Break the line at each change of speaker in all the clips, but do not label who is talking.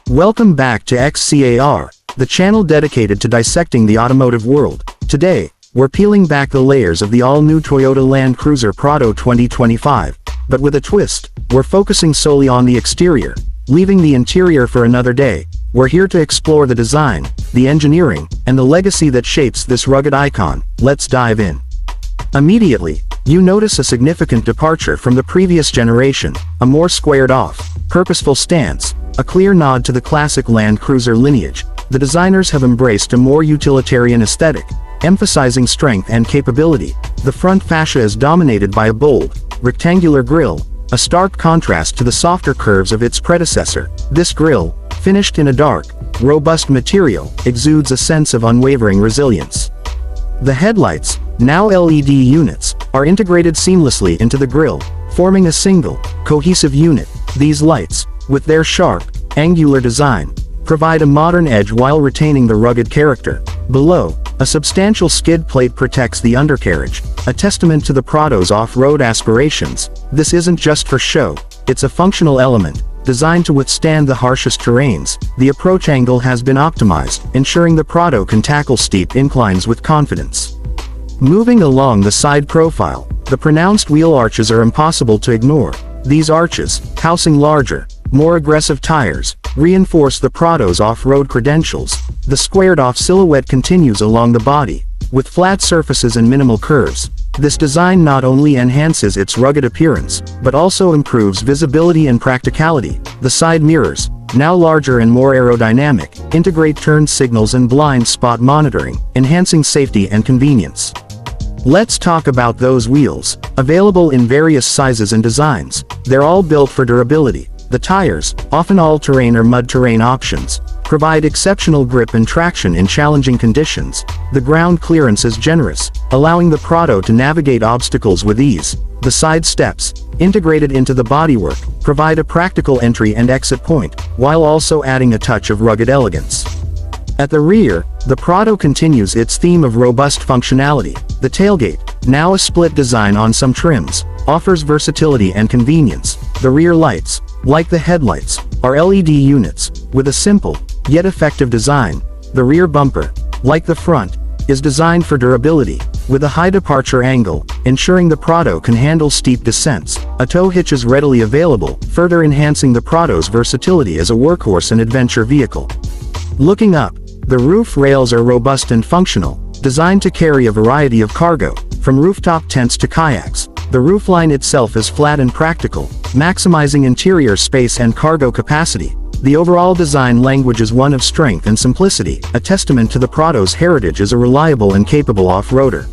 Welcome back to XCAR, the channel dedicated to dissecting the automotive world. Today, we're peeling back the layers of the all-new Toyota Land Cruiser Prado 2025. But with a twist, we're focusing solely on the exterior, leaving the interior for another day. We're here to explore the design, the engineering, and the legacy that shapes this rugged icon. Let's dive in. Immediately, you notice a significant departure from the previous generation, a more squared-off, purposeful stance, a clear nod to the classic Land Cruiser lineage. The designers have embraced a more utilitarian aesthetic, emphasizing strength and capability. The front fascia is dominated by a bold, rectangular grille, a stark contrast to the softer curves of its predecessor. This grille, finished in a dark, robust material, exudes a sense of unwavering resilience. The headlights, now LED units, are integrated seamlessly into the grille, forming a single, cohesive unit. These lights, with their sharp, angular design, provide a modern edge while retaining the rugged character. Below, a substantial skid plate protects the undercarriage, a testament to the Prado's off-road aspirations. This isn't just for show, it's a functional element, designed to withstand the harshest terrains. The approach angle has been optimized, ensuring the Prado can tackle steep inclines with confidence. Moving along the side profile, the pronounced wheel arches are impossible to ignore. These arches, housing larger, more aggressive tires, reinforce the Prado's off-road credentials. The squared-off silhouette continues along the body, with flat surfaces and minimal curves. This design not only enhances its rugged appearance, but also improves visibility and practicality. The side mirrors, now larger and more aerodynamic, integrate turn signals and blind spot monitoring, enhancing safety and convenience. Let's talk about those wheels. Available in various sizes and designs, they're all built for durability. The tires, often all-terrain or mud-terrain options, provide exceptional grip and traction in challenging conditions. The ground clearance is generous, allowing the Prado to navigate obstacles with ease. The side steps, integrated into the bodywork, provide a practical entry and exit point, while also adding a touch of rugged elegance. At the rear, the Prado continues its theme of robust functionality. The tailgate, now a split design on some trims, offers versatility and convenience. The rear lights, like the headlights, are LED units, with a simple, yet effective design. The rear bumper, like the front, is designed for durability, with a high departure angle, ensuring the Prado can handle steep descents. A tow hitch is readily available, further enhancing the Prado's versatility as a workhorse and adventure vehicle. Looking up, the roof rails are robust and functional, designed to carry a variety of cargo, from rooftop tents to kayaks. The roofline itself is flat and practical, maximizing interior space and cargo capacity. The overall design language is one of strength and simplicity, a testament to the Prado's heritage as a reliable and capable off-roader.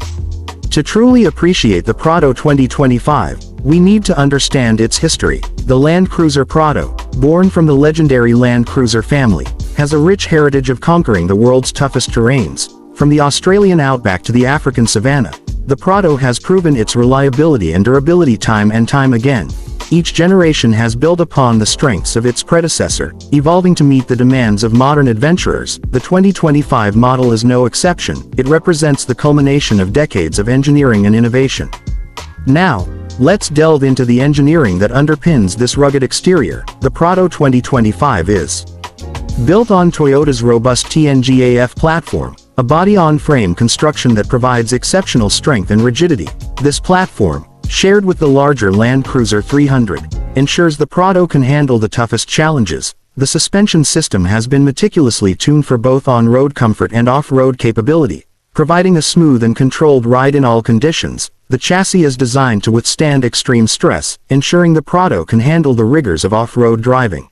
To truly appreciate the Prado 2025, we need to understand its history. The Land Cruiser Prado, born from the legendary Land Cruiser family, has a rich heritage of conquering the world's toughest terrains. From the Australian outback to the African savanna, the Prado has proven its reliability and durability time and time again. Each generation has built upon the strengths of its predecessor, evolving to meet the demands of modern adventurers. The 2025 model is no exception. It represents the culmination of decades of engineering and innovation. Now, let's delve into the engineering that underpins this rugged exterior. The Prado 2025 is built on Toyota's robust TNGA-F platform, a body-on-frame construction that provides exceptional strength and rigidity. This platform, shared with the larger Land Cruiser 300, ensures the Prado can handle the toughest challenges. The suspension system has been meticulously tuned for both on-road comfort and off-road capability, providing a smooth and controlled ride in all conditions. The chassis is designed to withstand extreme stress, ensuring the Prado can handle the rigors of off-road driving.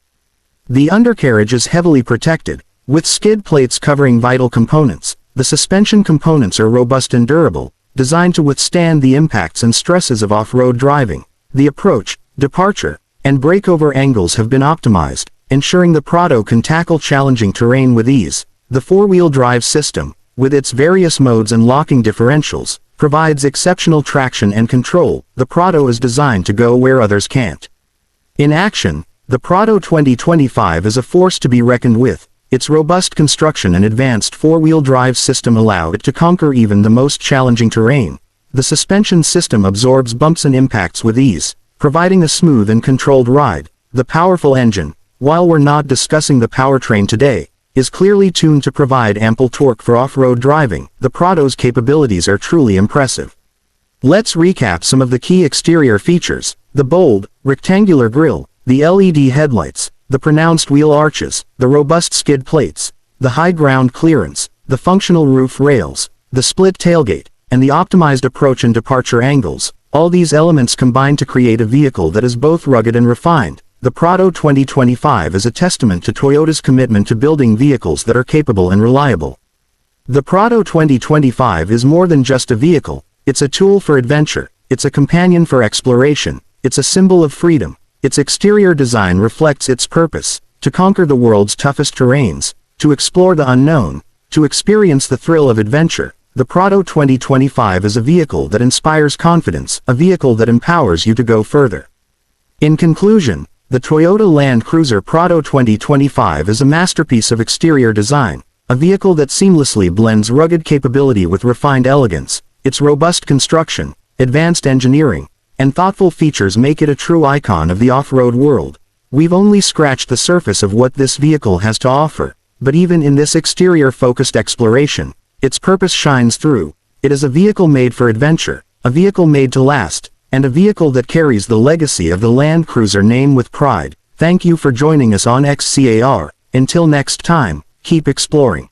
The undercarriage is heavily protected, with skid plates covering vital components. The suspension components are robust and durable, designed to withstand the impacts and stresses of off-road driving. The approach, departure, and breakover angles have been optimized, ensuring the Prado can tackle challenging terrain with ease. The four-wheel drive system, with its various modes and locking differentials, provides exceptional traction and control. The Prado is designed to go where others can't. In action, the Prado 2025 is a force to be reckoned with. Its robust construction and advanced four-wheel drive system allow it to conquer even the most challenging terrain. The suspension system absorbs bumps and impacts with ease, providing a smooth and controlled ride. The powerful engine, while we're not discussing the powertrain today, is clearly tuned to provide ample torque for off-road driving. The Prado's capabilities are truly impressive. Let's recap some of the key exterior features: the bold, rectangular grille, the LED headlights, the pronounced wheel arches, the robust skid plates, the high ground clearance, the functional roof rails, the split tailgate, and the optimized approach and departure angles. All these elements combine to create a vehicle that is both rugged and refined. The Prado 2025 is a testament to Toyota's commitment to building vehicles that are capable and reliable. The Prado 2025 is more than just a vehicle. It's a tool for adventure, it's a companion for exploration, it's a symbol of freedom. Its exterior design reflects its purpose: to conquer the world's toughest terrains, to explore the unknown, to experience the thrill of adventure. The Prado 2025 is a vehicle that inspires confidence, a vehicle that empowers you to go further. In conclusion, the Toyota Land Cruiser Prado 2025 is a masterpiece of exterior design, a vehicle that seamlessly blends rugged capability with refined elegance. Its robust construction, advanced engineering, and thoughtful features make it a true icon of the off-road world. We've only scratched the surface of what this vehicle has to offer, but even in this exterior-focused exploration, its purpose shines through. It is a vehicle made for adventure, a vehicle made to last, and a vehicle that carries the legacy of the Land Cruiser name with pride. Thank you for joining us on XCAR. Until next time, keep exploring.